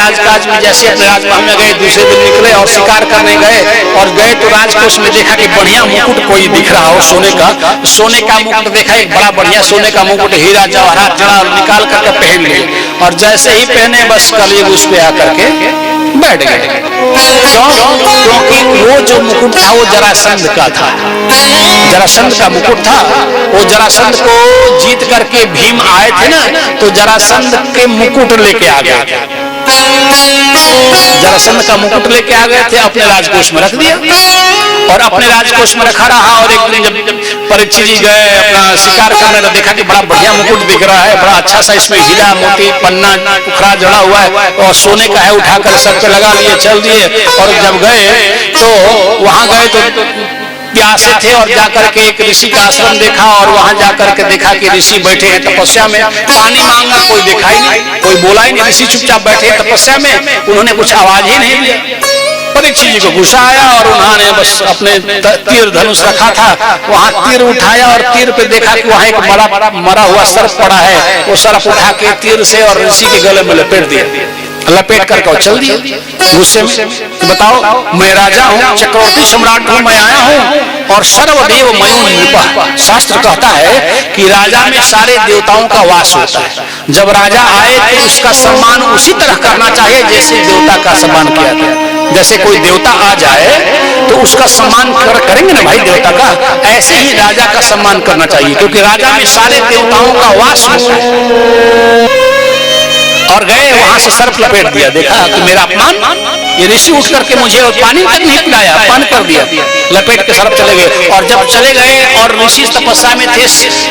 राजकाज में जैसे अपने राजमहल में गए, दूसरे दिन निकले और शिकार करने गए, और गए तो राजकोष में देखा कि बढ़िया मुकुट कोई दिख रहा हो सोने का मुकुट देखा, एक बड़ा बढ़िया सोने का मुकुट, हीरा जवाहरात जड़ा, और निकाल करके पहन लिए, और जैसे ही पहने बस कलयुग उस पे आकर के बैठ गए। क्योंकि वो जो मुकुट था वो जरासंध का था, जरासंध का मुकुट था। वो जरासंध को जीत करके भीम आए थे ना, तो जरासंध के मुकुट लेके आ गए, जरासंध का मुकुट लेके आ गए थे, अपने राजकोष में रख दिया, और अपने राजकोष में रखा रहा। और एक दिन जब परीक्षित जी गए अपना शिकार करने, तो देखा कि बड़ा बढ़िया मुकुट दिख रहा है, बड़ा अच्छा सा, इसमें हीरा मोती पन्ना टुकड़ा जड़ा हुआ है और सोने का है, उठाकर सर पे लगा लिए, चल दिए। और जब गए तो वहां गए तो प्यासे थे, और जाकर के एक ऋषि का आश्रम देखा, और वहां जाकर के देखा कि ऋषि बैठे हैं तपस्या में, पानी मांगना कोई देखा ही नहीं, कोई बोला ही नहीं, ऋषि चुपचाप बैठे तपस्या में, उन्होंने कुछ आवाज ही नहीं दिया। परीक्षित जी को गुस्सा आया और उन्होंने बस अपने तीर धनुष रखा था, वहां तीर उठाया और तीर पे देखा कि वहां एक मरा हुआ सर्प पड़ा है, वो सर्प उठा के तीर से और ऋषि के गले में लपेट दिया, लपेट करके चल दिया गुस्से में। बताओ, मैं राजा हूँ, चक्रवर्ती सम्राट हूँ, मैं आया हूँ, और सर्वदेव मयो नृपः, शास्त्र कहता है कि राजा में सारे देवताओं का वास होता है। जब राजा आए तो उसका सम्मान उसी तरह करना चाहिए जैसे देवता का सम्मान किया गया। जैसे कोई देवता आ जाए तो उसका सम्मान करेंगे ना भाई देवता का, ऐसे ही राजा का सम्मान करना चाहिए, क्योंकि राजा में सारे देवताओं का वास होता है। और गए वहां से सर्प लपेट दिया, देखा कि मेरा अपमान, ये ऋषि उठ करके मुझे पानी तक नहीं पिलाया, पान कर दिया, लपेट के सर्प चले गए। और जब चले गए और ऋषि तपस्या में थे,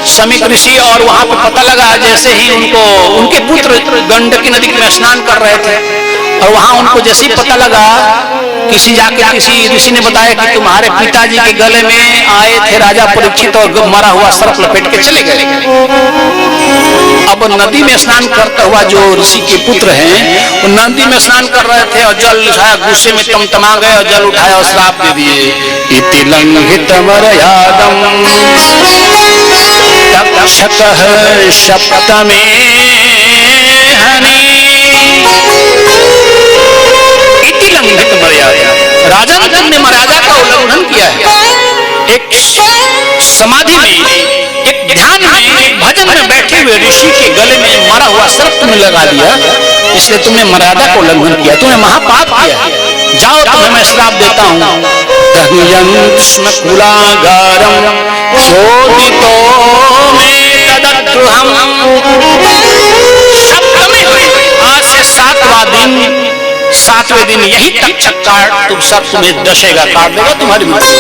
शमीक ऋषि, और वहां पे पता लगा जैसे ही उनको, उनके पुत्र गंडकी नदी में स्नान कर रहे थे, और वहां उनको जैसे ही पता लगा, किसी ऋषि ने बताया कि तुम्हारे पिताजी के गले में आए थे राजा परीक्षित, और मरा हुआ सर्प लपेट के चले गए। अब नदी में स्नान करता हुआ जो ऋषि के पुत्र हैं, वो नदी में स्नान कर रहे थे और जल उठाया, गुस्से में तमा गए और जल उठाया और श्राप दे दिए, इति लंघित मर्यादम तक्षतः सप्तमे हनि, इति लंघित मर्यादा, राजन तुमने मर्यादा का उल्लंघन किया है। एक समाधि में, एक ध्यान में, भजन में बैठे हुए ऋषि के गले में मरा हुआ सर्प तुमने लगा दिया, इसलिए तुमने मर्यादा को उल्लंघन किया, तुमने महापाप किया। जाओ, तुम्हें मैं श्राप देता हूँ। दह्यन्स्म कुलागारम चोदितो में तदद्रुहम, सप्तमे आज से 7वें दिन यही तक्षक काट तुम सब तुम्हें दशेगा, काट देगा, तुम्हारी मृत्यु।